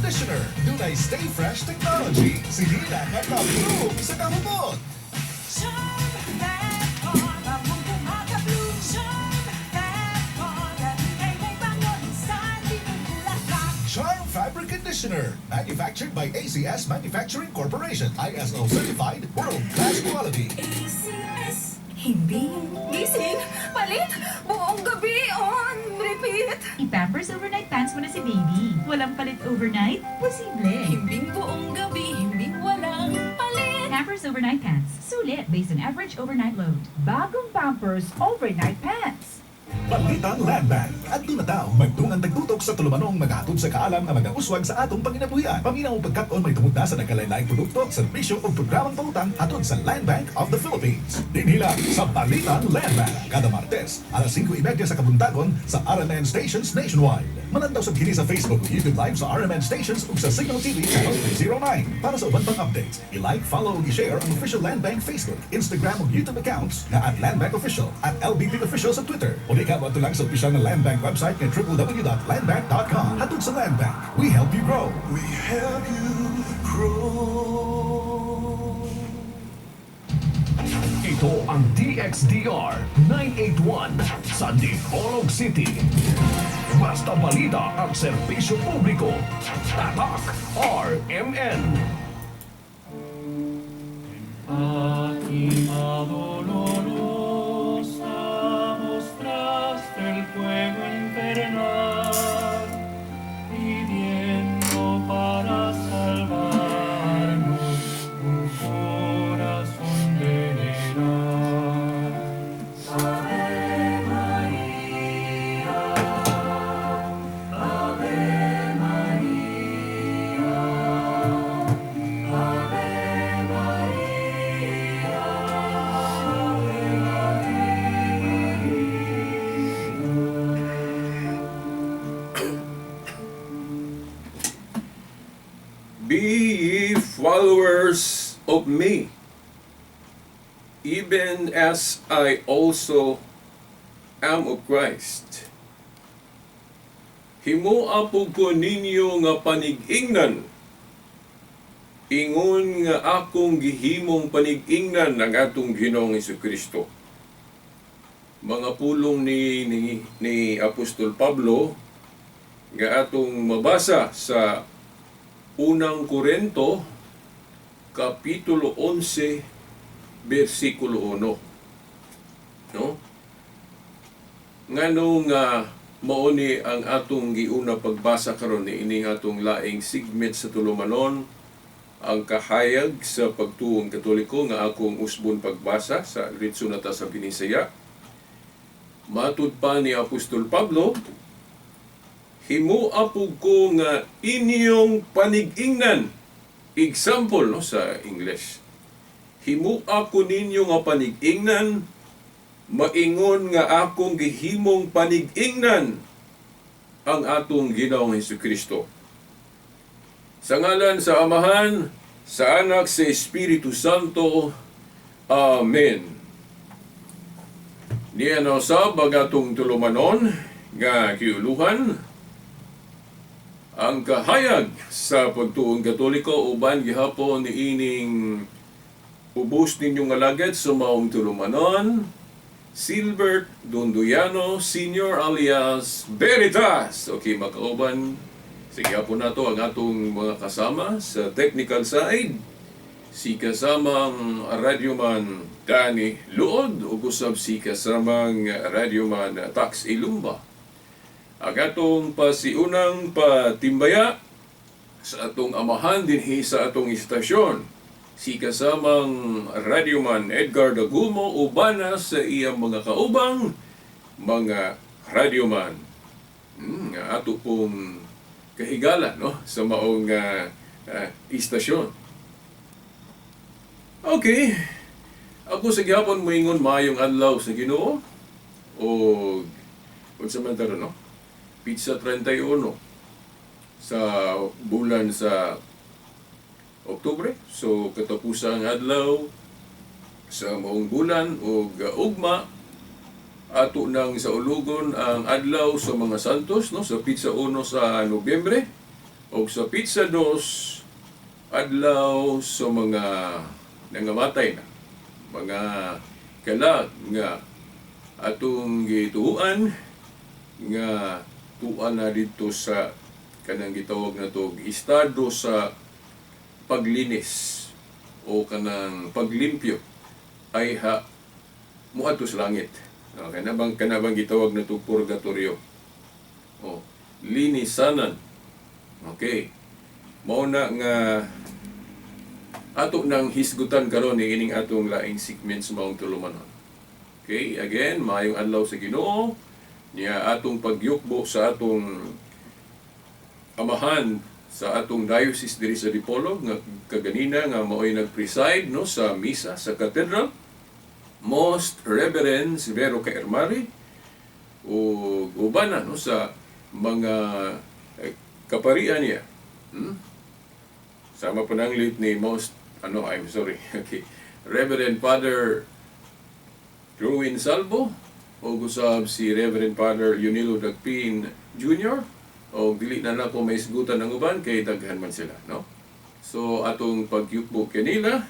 Conditioner. Dunay Stay Fresh Technology. Sinila ka ka-bloom sa kahubot. Charm Fabric Conditioner. Manufactured by ACS Manufacturing Corporation. ISO certified, world-class quality. ACS. Himbing. Gising. Palit. Buong gabi on. Repeat. I-Pampers Overnight Pants mo na si baby. Walang palit overnight? Posible. Himbing buong gabi. Himbing walang palit. Pampers Overnight Pants. Sulit based on average overnight load. Bagong Pampers Overnight Pants. Balitang Land Bank. At tunataw, magtungan tagtutok sa tulumanong maghatod sa kaalam nga mga uswag sa atong panginabuhian. Paminaw pagkat-on may tungod na sa nagkalain-laing produkto, serbisyo o programang pangutang hatod sa Land Bank of the Philippines. Dinhila sa Balitang Land Bank. Kada Martes, alas 5:30 sa kabuntagon sa RMN Stations nationwide. Manandaw sa kini sa Facebook o YouTube Live sa RMN Stations ug sa Signal TV Channel 309. Para sa uban pang updates, i-like, follow, ug i-share ang official Land Bank Facebook, Instagram ug YouTube accounts na at Land Bank Official, at LBP Official sa Twitter. O di ka mo lang sa opisyal na Land Bank website na www.landbank.com. Hatod sa Land Bank, we help you grow. We help you grow. Ito ang DXDR 981 sa Dipolog City. Basta balita ang serbisyo publiko. Tatak RMN. Fátima dolorosa, mostraste el fuego infernal, pidiendo para salvarnos un corazón veneral. Ave María, Ave María, Ave María, Be ye followers of me, even as I also am of Christ. Himuapog ko ninyo nga panig-ingnan, ingon nga akong gihimong panig-ingnan ng atong Ginoong Jesucristo. Mga pulong ni Apostol Pablo nga atong mabasa sa Unang Korinto, Kapitulo 11, versikulo 1. No? Nganong mauni ang atong giuna pagbasa karon ni ining atong laing segment sa tulumanon, ang kahayag sa pagtuong Katoliko nga akong usbon pagbasa sa Ritso na ta sa Binisaya. Matud pa ni Apostol Pablo, himuapog ko nga inyong panig-ingnan. Example no, sa English. Himua ko ninyo nga panig-ingnan, maingon nga akong gihimong panig-ingnan ang atong Ginoong Hesukristo. Sa ngalan sa Amahan, sa Anak, sa Espiritu Santo. Amen. Niya na sa bagatong tulumanon nga kiuluhan, ang kahayag sa pagtuong Katoliko uban gihapon ni ining ubos ninyong alagad sa maong tulumanon, Silbert Donduyano Sr. alias Veritas. Okay, makauban. Sige po na to ang atong mga kasama sa technical side. Si kasamang radyoman Danny Luod o kusab si kasamang radyoman Tax Ilumba. Ang atong pasiunang patimbaya sa atong amahan dinhi sa atong istasyon, si kasamang radyoman Edgar Dagumo ubana sa iyang mga kaubang mga radyoman. Ato pong kahigala no sa maong istasyon. Okay. Ako sa gihapon moingon maayong adlaw sa Ginoo o unsa man taro no? Pizza 31 sa bulan sa Oktubre. So katapusan ang adlaw sa maong bulan o ugma ato nang sa ulugon ang adlaw sa mga santos no sa Pizza 1 sa Nobyembre O sa pizza dos, adlaw sa mga nangamatay na, mga kalag nga atong gituan nga tuan na dito sa kanang gitawag na to estado sa paglinis o kanang paglimpyo ay muadto sa langit. Kanabang gitawag na to purgatorio. O linisanan. Okay. Mao na nga ato nang hisgutan karon ni ining atong laing segments maong tulumanon. Okay, again, maayong adlaw sa Ginoo. Niya atong pagyukbo sa atong amahan sa atong diocese diri sa Dipolog nga kaganina nga mao'y nag-preside no sa misa sa cathedral. Most Reverend Severo Caermari o uban na no sa mga kaparian niya. Sama pa nang lit ni okay, Reverend Father Ruin Salvo o gusab si Reverend Father Yunilo Dagpin Jr. o dili na ko may isgutan ng uban kay daghan man sila, no? So atong pagyukbo kanila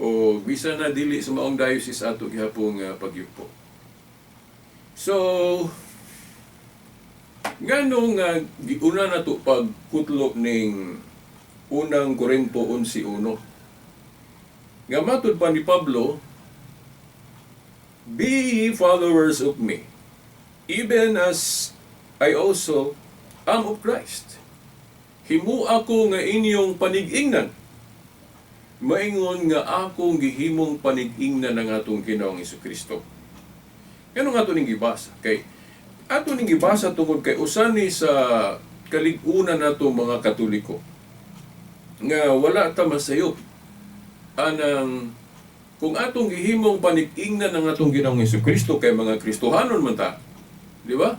o bisa na dili sa maong diocese ato gihapong pagyukbo. So nganong giuna na to pagkutlo ning unang Korinto 11:1. Nga matud pa ni Pablo, "Be ye followers of me, even as I also am of Christ." Himo ako nga inyong panig-ingnan. Maingon nga akong gihimong panig-ingnan ng atong Ginoong Hesukristo. Kano nga ito ning gibasa? Kay ato ning gibasa tungod kay usan ni sa kalig-unan nato mga Katoliko nga wala ta masayop anang kung atong gihimong panig-ingnan ng atong Ginoong Hesukristo kay mga Kristohanon man ta, di ba?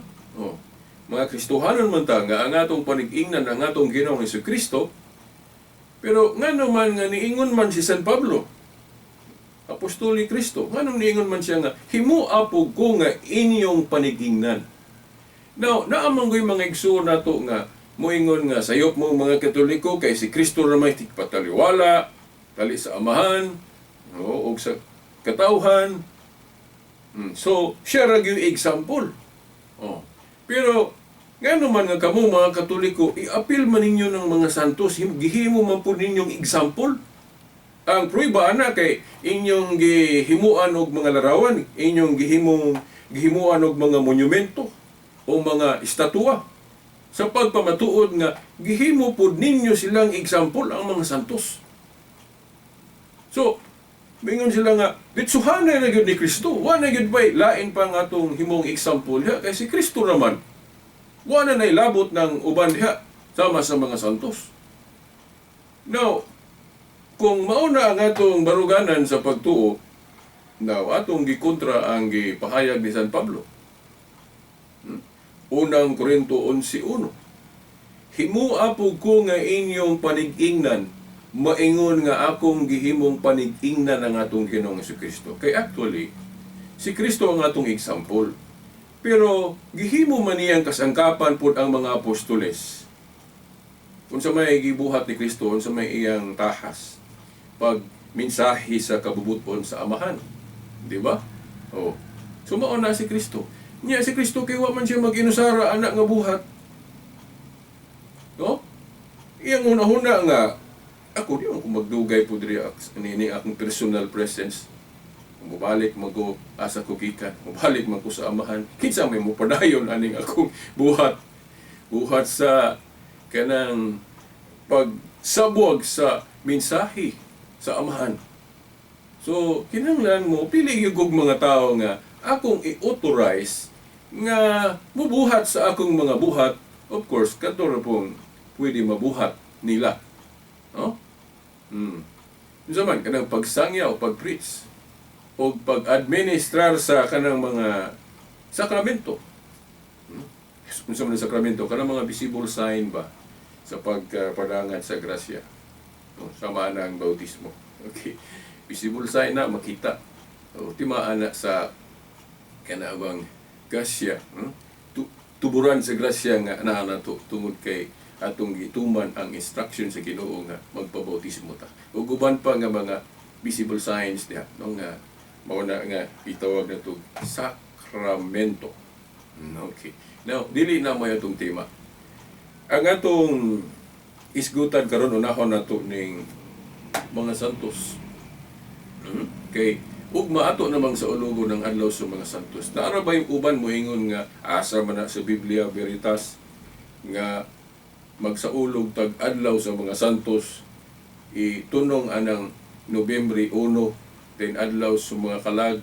Mga Kristohanon man ta nga ang atong panig-ingnan ng atong Ginoong Hesukristo, pero nga naman nga niingon man si San Pablo, Apostol ni Kristo, nga nung niingon man siya nga himuapog ko nga inyong panig-ingnan. Now, naamang ko'y mga igsoon nato nga moingon nga sayop mo mga Katoliko kay si Kristo ramay tigpataliwala, tali sa amahan, o sa katawhan. So, siya ra gyud example. Pero nga naman nga kamo mga Katoliko, i-appeal man ninyo ng mga santos, gihimo man po ninyong example. Ang prueba ana kay inyong gihimuan og mga larawan, inyong gihimuan og mga monumento o mga estatwa sa pagpamatuod nga gihimo pod ninyo silang example ang mga santos. So, mingon sila nga ditsuhanay na gyud ni Kristo. Wa na gyud bay lain pa nga atong himong example diha kay si Kristo raman. Wa na nailabot ng uban diha sama sa mga santos. Now, kung mauna ang atong baruganan sa pagtuo, now atong gikontra ang gipahayag ni San Pablo. Unang Korinto 11:1. Himuapog ko nga inyong panig-ingnan, maingon nga akong gihimong panig-ingnan ang atong Ginoong Hesukristo. Kay actually, si Kristo ang atong example. Pero gihimo man niyang kasangkapan pud ang mga apostoles. Kung sa may gibuhat ni Kristo, kung sa may iyang tahas, pag mensahe sa kabubuton sa amahan. Di ba? So mauna si Kristo. Niya si Kristo kay wa man siya mag-inusara anak nga buhat. No? Iyang una-una nga ako di ako magdugay po diri ni akong personal presence. Mubalik mago asa ko gikan. Mubalik man ko sa amahan. Kinsa may mopadayon aning akong buhat. Buhat sa kanang pagsabwag sa mensahe sa amahan. So, kinahanglan mo pili gyud mga tao nga akong i-authorize nga mubuhat sa akong mga buhat. Of course, kadto ra pong pwede mabuhat nila. No? Zaman kanang pagsangya o pag-preach o pag-administrar sa kanang mga sakramento. Unsa man ang sakramento? Kanang mga visible sign ba sa pagpadangan sa grasya. Sama na ang bautismo. Okay. Visible sign na makita. O timaan na sa kanabang grasya. tuburan sa grasya nga naa nato tungod kay atong gituman ang instruction sa Ginoo nga magpabautismo ta. Ug uban pa nga mga visible signs diha no nga mao na nga itawag nato sakramento. Okay. Now, dili na may atong tema. Ang atong isgutan karon unahon nato ning mga santos. Kay ugma ato namang sa ulugo ng adlaw sa mga santos. Naara ba yung uban moingon nga asa man na sa Biblia Veritas nga magsaulog tag adlaw sa mga santos itunong anang Nobyembre 1 ten adlaw sa mga kalag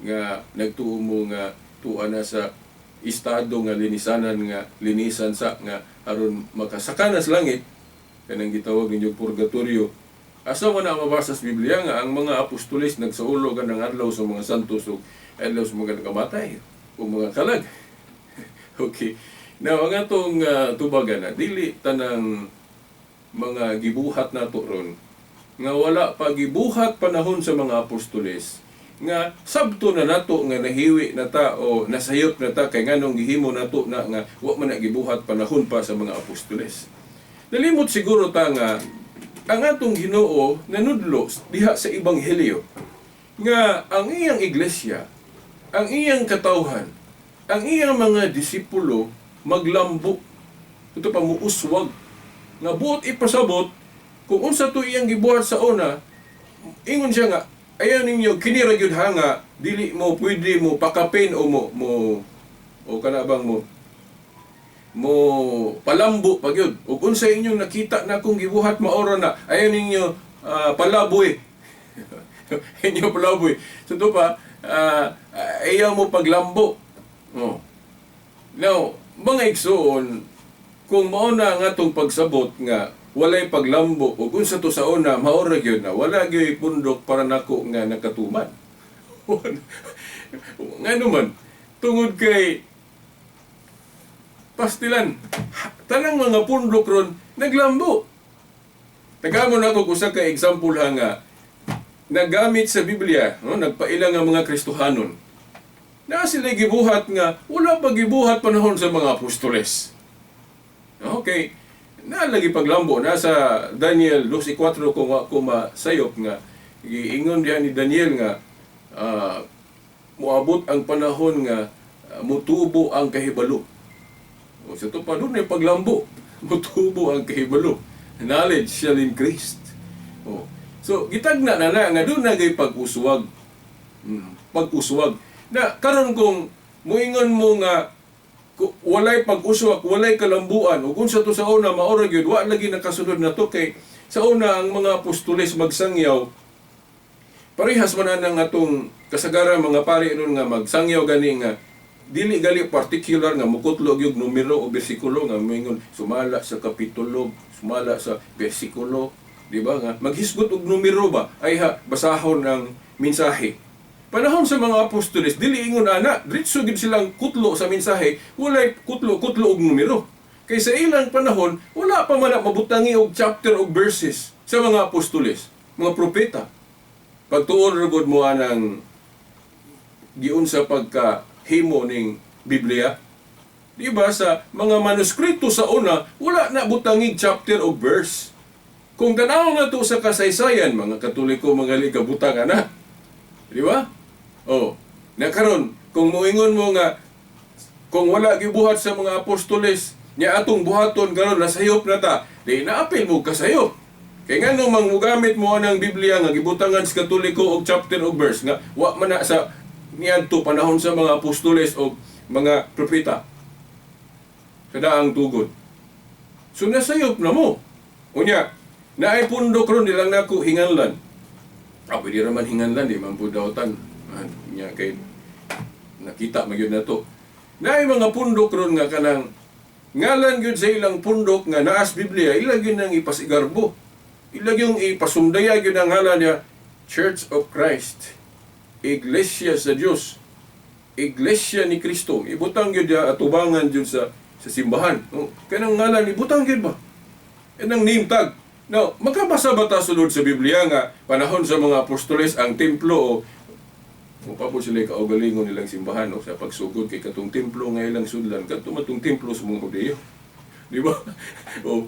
nga nagtuo mo nga tuwa na sa estado nga linisan sa nga aron makasakana sa langit kanang gitawag ninyong purgatorio. Asa man na mabasa sa Biblia nga ang mga apostoles nagsaulog ng adlaw sa mga santos o adlaw sa mga nakamatay o mga kalag. Okay. Now, ang atong tubagan na dili tanang mga gibuhat nato ron nga wala pa gibuhat panahon sa mga apostoles nga sabto na nato nga nahiwi na ta o nasayop na ta kay nganong gihimo nato na nga wa man na gibuhat panahon pa sa mga apostoles. Nalimot siguro ta nga ang atong Ginoo nanudlo diha sa ebanghelyo nga ang iyang iglesia, ang iyang katawhan, ang iyang mga disipulo maglambo ito pa muuswag nga buot ipasabot kung unsa to iyang gibuhat sa una ingon siya nga ayaw ninyo kini ra gyud hanga dili mo pwede mo pakapin o o kana bang mo palambo pag yun ug unsa inyong nakita na kung gibuhat maora na ayaw ninyo palaboy inyo palaboy so to pa ayaw mo paglambo now mga igsoon kung mao na nga tong pagsabot nga walay paglambo ug unsa to sa una maora gyud na wala gyud pundok para nako nga nakatuman ngano man tungod kay pastilan tanang mga pundok ron naglambo. Tagamon ako usa ka example ha nga nagamit sa Biblia nagpailang nga mga Kristohanon na sila gibuhat nga wala pa gibuhat panahon sa mga apostoles. Okay. Nalagi paglambo nasa Daniel 12:4 kung masayop nga giingon diha ni Daniel nga moabot ang panahon nga mutubo ang kahibalo. O sa to pa doon ay paglambo mutubo ang kahibalo. Knowledge shall increase. O so gitagna na nga doon nagay pag-uswag. Pag-uswag na karon kung moingon mo nga walay pag-uswag, walay kalambuan ug unsa to sa una maora gyud wa lagi nakasunod na to kay sa una ang mga apostoles magsangyaw parehas man ang atong kasagaran mga pari ron nga magsangyaw gani nga dili gali particular nga mukutlog yung numero o bersikulo nga moingon sumala sa kapitulo, sumala sa bersikulo, di ba nga maghisgot og numero ba ay basahon ang mensahe. Panahon sa mga apostoles, dili ingon ana, diretso gid silang kutlo sa mensahe, walay kutlo og numero. Kay sa ilang panahon, wala pa man mabutangi og chapter og verses sa mga apostoles, mga propeta. Pagtuon rugod mo anang giun sa pagkahimo ning Biblia, di ba sa mga manuskrito sa una, wala na butangig chapter og verse. Kung tanaw na to sa kasaysayan, mga Katoliko, mga ligabutangan na, di ba? Na karon kung moingon mo nga kung wala gibuhat sa mga apostoles nya atong buhaton karon nasayop na ta di naapil mo kasayop kay ngano mang mugamit mo anang Biblia nga gibutangan sa Katoliko og chapter og verse nga wa man na sa niadto panahon sa mga apostoles og mga propeta kada ang tugod so nasayop na mo unya naay pundok ron dilang nako hinganlan pwede raman hinganlan di man pud daotan nya kay nakita magyud na to. Naay mga pundok ron nga kanang ngalan gyud sa ilang pundok nga naas Biblia, ila gyud nang ipasigarbo. Ila gyud ipasumdaya gyud ang ngalan niya Church of Christ. Iglesia sa Dios. Iglesia ni Kristo. Ibutang gyud atubangan gyud sa simbahan. Kanang ngalan ibutang gyud ba? Enang name tag. Now, magkabasa ba ta sulod sa Biblia nga panahon sa mga apostoles ang templo o Mupapos sila kaugalingon nilang simbahan no, sa pagsugod kay katong templo nga ilang sudlan, katong matong templo sa mga Hudiyo. Di ba? o,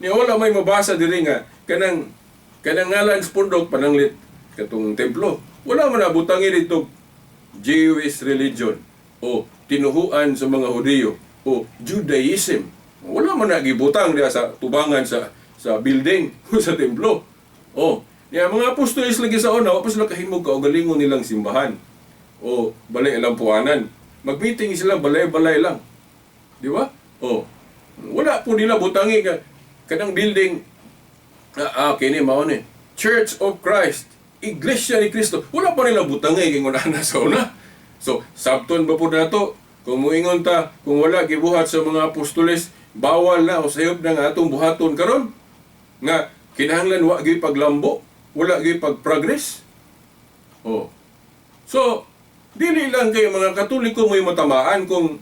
Niya wala may mabasa diri nga kanang ngalan sa pundok pananglit katong templo. Wala man nabutangi dito Jewish religion o tinuhuan sa mga Hudiyo o Judaism. Wala man nagibutang diya sa tubangan sa building o sa templo. Niya mga apostoles lagi sa una, wa pa sila kahimog kaugalingon nilang simbahan o balay ilang puanan. Mag-meeting sila balay-balay lang. Di ba? Wala po nila butangi ka kanang building kini mao ni Church of Christ, Iglesia ni Cristo. Wala pa nila butangi kay ngunana sa una. So, sabton ba po nato kung muingon ta kung wala gibuhat sa mga apostoles, bawal na o sayop na nga atong buhaton karon nga kinahanglan wa gyud paglambo, wala gyud pag-progress. So, dili lang kay mga Katoliko mo'y matamaan kung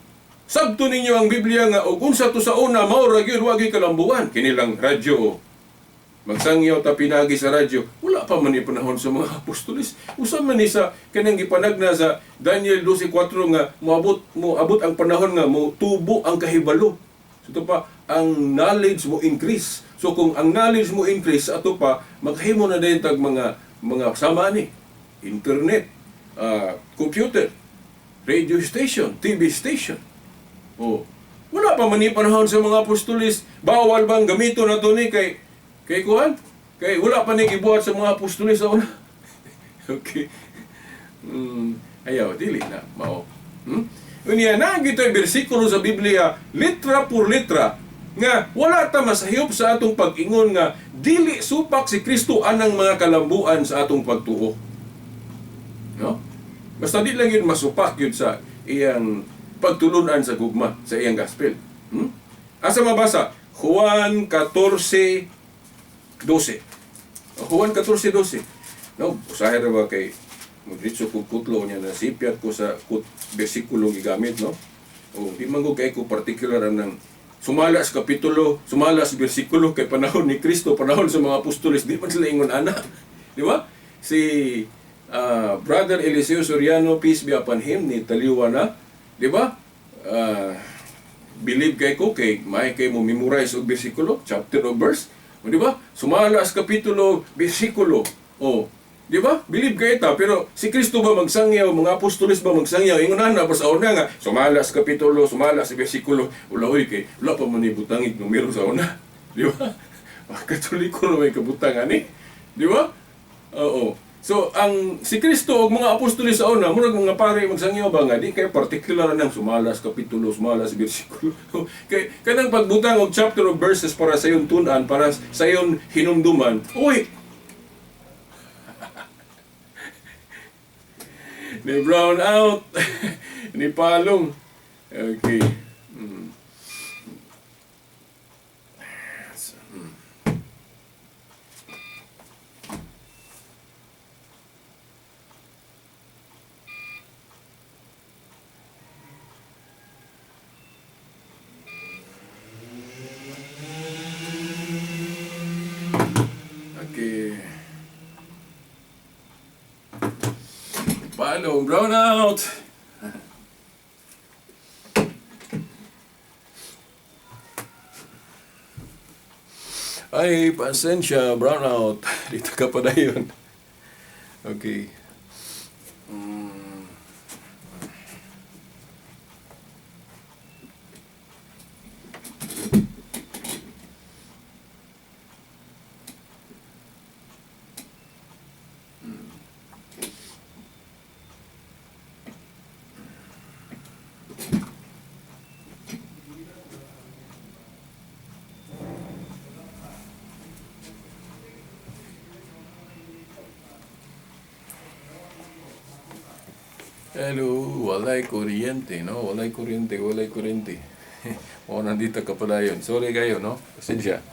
sabto ninyo ang Biblia nga og unsa to sa una mao ra gyud wa gyud kalambuan. Kini lang radyo magsangyaw ta pinagi sa radyo. Wala pa man ni panahon sa mga apostoles. Usa man ni sa kanang gipanagna sa Daniel 12:4 nga moabot ang panahon nga mo tubo ang kahibalo. So ito pa ang knowledge mo increase. So kung ang knowledge mo increase ato pa maghimo na din tag mga sama ni internet, computer, radio station, TV station. Wala pa man ni panahon sa mga apostoles. Bawal bang gamiton nato ni kay kuan? Kay wala pa ni gibuhat sa mga apostoles sa una. Okay. Ayaw dili na mao. Unya na gitoy bersikulo sa Biblia, litra por litra nga wala ta masahiyop sa atong pag-ingon nga dili supak si Kristo anang mga kalambuan sa atong pagtuo. No? Basta di lang yun masupak yun sa iyang pagtulunan sa gugma sa iyang gospel. Asa mabasa? Juan 14:12. Juan 14:12. No, usahay ra ba kay magditso ko kutlo niya na sipyat ko sa bersikulo gigamit, no? Di man ko kay ko particular ang sumala sa kapitulo, sumala sa bersikulo kay panahon ni Kristo, panahon sa mga apostoles, di man sila ingon ana. Di ba? Si Brother Eliseo Soriano, peace be upon him, ni taliwa na, di ba? Believe kay ko kay may kay mo memorize og bersikulo, chapter or verse. O di ba? Sumala sa kapitulo, bersikulo. Di ba? Believe kay ta, pero si Kristo ba magsangyaw, mga apostoles ba magsangyaw? Ingon na pa sa una nga, sumala sa kapitulo, sumala sa bersikulo. Ulahoy kay wala pa man ni butangig numero sa una. Di ba? Katoliko na may kabutangan eh. Di ba? So, si Kristo o mga apostoles sa una, murag mga pare magsangyaw ba nga, di kay particular ng sumalas kapitulo, sumalas bersikulo. Kay kanang pagbutang og chapter of verses para sa iyon tunan, para sa iyon hinumduman. Uy! Ni brown out, ni palong. Okay. Palong, brown out. Ay, pasensya, brown out. Dito ka pa na yun. Okay. Hello, walay kuryente, no? Walay kuryente. O, nandito ka pala yun. Sorry kayo, no? Pasensya.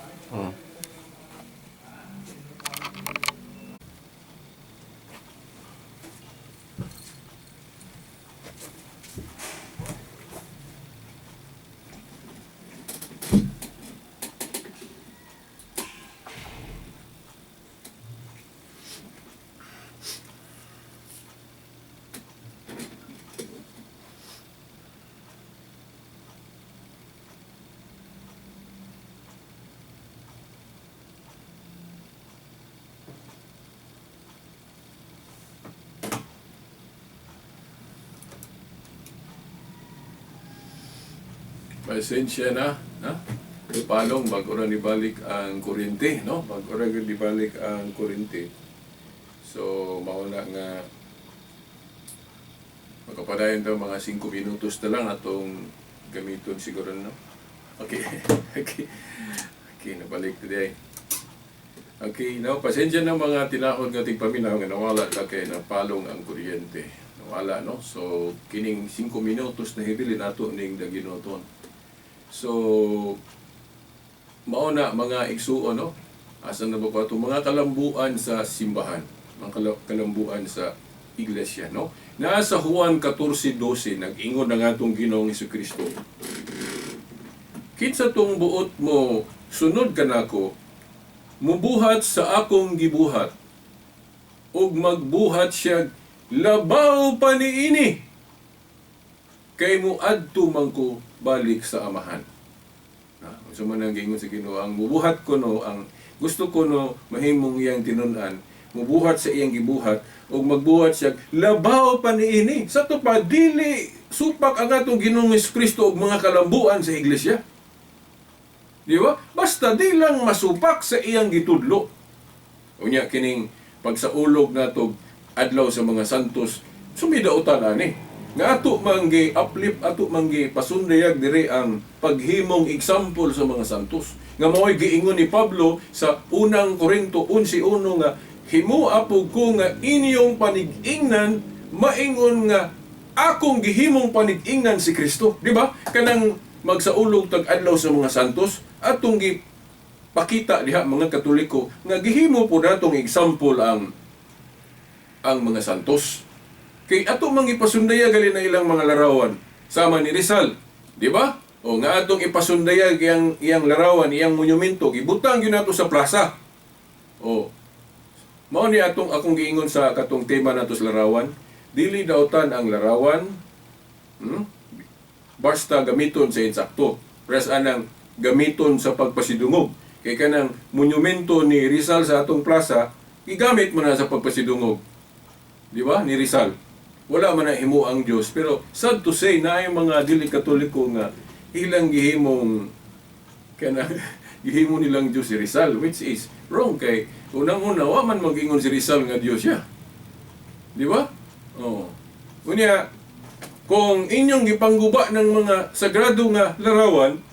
Pasensya na, ha? Palong bago ra nibalik ang kuryente, no? Bago ra nibalik ang kuryente. So, mauna nga magkapadayon daw mga 5 minutos na lang atong gamiton siguro, no? Okay. Okay, nabalik today. Okay, no, pasensya na mga tinahod nga tigpaminaw nga nawala na kay napalong ang kuryente. Nawala, no? So, kining 5 minutos na hibili nato ning daginoton. So, mauna mga igsuon, no? Asan na ba ko ito? Mga kalambuan sa simbahan. Mga kalambuan sa iglesia, no? Nasa Juan 14:12, nag-ingon na nga itong Ginoong Jesucristo. Kinsa tong buot mo, sunod ka nako, mubuhat sa akong gibuhat, ug magbuhat siya labaw pa niini, kay mo adto man ko balik sa amahan. So man ang gingon sa Ginoo, ang mubuhat ko no, ang gusto ko no mahimong iyang tinun-an, mubuhat sa iyang gibuhat ug magbuhat siya labaw pa niini. Sa to pa dili supak ang atong Ginoong Jesucristo og mga kalambuan sa iglesia. Di ba? Basta di lang masupak sa iyang gitudlo. Unya kining pagsaulog nato adlaw sa mga santos, sumidautan ani. Nga ato manggi uplift, ato manggi pasundayag diri ang paghimong example sa mga santos. Nga mao'y giingon ni Pablo sa unang Korinto 11:1 nga himo apog ko nga inyong panig-ingnan maingon nga akong gihimong panig-ingnan si Kristo. Di ba? Kanang magsaulog tag adlaw sa mga santos atong pakita diha mga Katoliko nga gihimo po natong example ang mga santos. Kay ato mang ipasundaya gali na ilang mga larawan sama ni Rizal, di ba? O nga atong ipasundaya iyang larawan, iyang monumento, gibutang gyud nato sa plaza. O mao ni akong giingon sa katong tema nato sa larawan, dili daotan ang larawan, basta gamiton sa insakto. Pres anang gamiton sa pagpasidungog. Kay kanang monumento ni Rizal sa atong plaza, igamit mo na sa pagpasidungog. Di ba? Ni Rizal. Wala man na himo ang Dios, pero sad to say na ay mga dili Katoliko nga ilang gihimong kanang gihimo nilang Dios si Rizal, which is wrong. Kay unang-una wa man mag-ingon si Rizal nga Dios siya. Di ba? Oh. Unya kung inyong gipangguba ng mga sagrado nga larawan,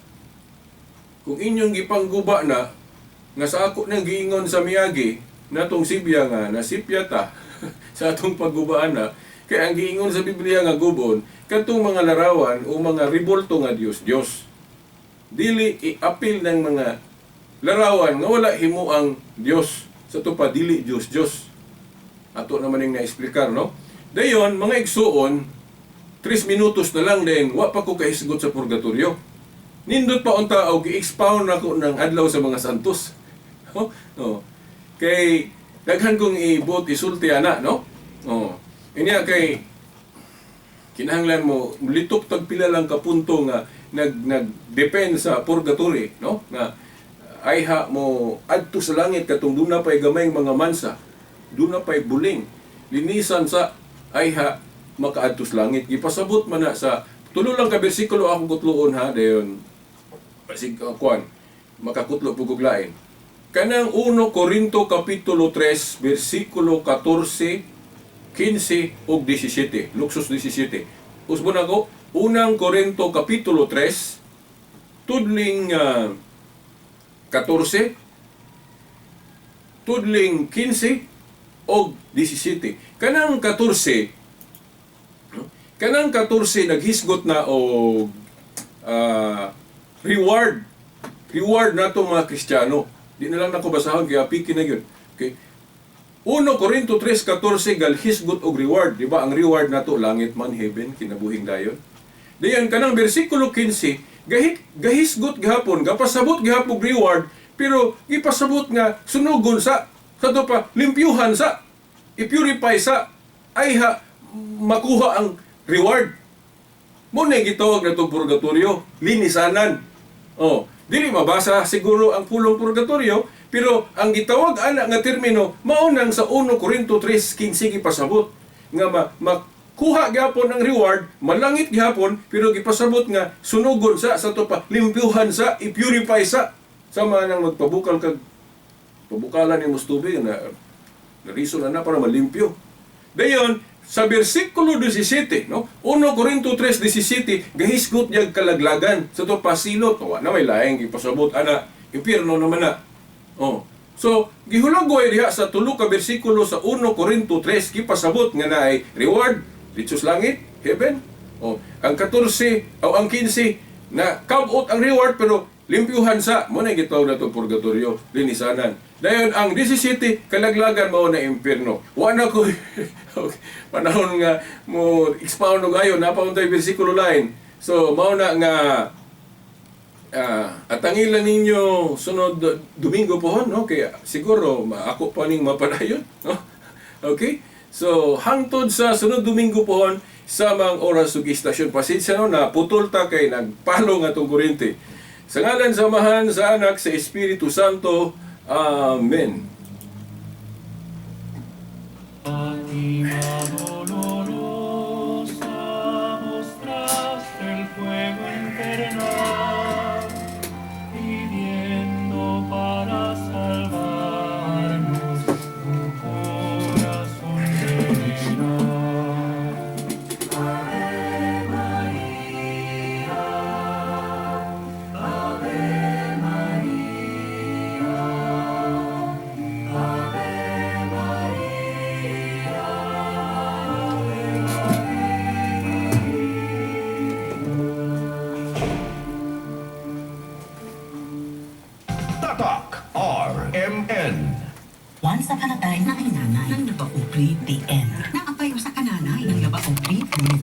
kung inyong gipangguba na nga sa ako nang giingon sa miyagi natong Sibya nga nasipya ta sa atong paggubaan na, kay ang giingon sa Biblia nga gubon katong mga larawan o mga rebolto nga Dios dili i-apil ng mga larawan nga wala himo ang Dios sa tupa dili Dios. Ato naman ning na-explicar, no? Dayon mga igsuon 3 minutos na lang din wa pa ko kahisgot sa purgatorio. Nindot pa unta og gi-expound ako ng adlaw sa mga santos. Oh. Kay daghan kong ibot isulti ana, no? Oh. Inya kay kinahanglan mo litok tag pila lang ka punto nga nag-depend sa purgatory, no? Nga ayha mo adto sa langit katong duna pay gamay mga mansa, duna pay buling, linisan sa ayha makaadto sa langit. Gipasabot man na sa tulo lang ka bersikulo akong kutluon ha dayon. Basig kuan makakutlo puguglain. Kanang 1 Corinto kapitulo 3 bersikulo 14, 15 ug 17, Luxos 17. Usbon ako, 1 Corinto kapitulo 3 tudling 14, tudling 15 ug 17. Kanang 14 naghisgot na og reward nato mga Kristiyano. Di na lang nako basahon kaya pikin na yun. Okay. 1 Corinto 3:14 galhisgot og reward, di ba? Ang reward nato langit man, heaven, kinabuhing dayon. Dayon kanang bersikulo 15, gahisgot gihapon, gapasabot gihapon reward, pero gipasabot nga sunugon sa to pa limpyuhan sa i-purify sa ayha makuha ang reward. Mo na gitawag na itong purgatorio, linisanan. Oh, dili mabasa siguro ang pulong purgatorio, pero ang gitawag ana nga termino mao nang sa 1 Corinto 3:15 gipasabot nga kuha gyapon ang reward, malangit gyapon, pero gipasabot nga sunugon sa to pa, limpyuhan sa, i-purify sa sama nang magpabukal kag pabukalan ni tubig na reason na para malimpyo. Dayon, sa bersikulo 17, no? 1 Corinto 3:17, gahisgot yag kalaglagan sa to pasilot, na may laing gipasabot ana, impierno naman na. Oh. So, gihulagoy diha sa tulo ka bersikulo sa 1 Corinto 3 gipasabot nga naay reward dito sa langit, heaven. Oh, ang 14 o ang 15 na kabot ang reward pero limpyuhan sa mo na gitawag na to purgatorio, linisanan. Dayon ang 17 kalaglagan mao na impierno. Wa na ko panahon nga mo expound og ayo napauntay bersikulo line. So mao na nga atangilan ninyo sunod Domingo pohon, no? Kaya siguro ako pa ning mapadayon, no? Okay? So hangtod sa sunod Domingo pohon sa mga oras ug istasyon pasensya no na putol ta kay nagpalo nga tong kuryente. Sa ngalan samahan sa anak sa Espiritu Santo. Amen. A ti, mano dolorosa, mostraste el fuego infernal, pidiendo para salvarnos un corazón virginal. Ave María, Ave María, Ave María, Tatak RMN. Once upon a time na ay nanay nang napaupri the end.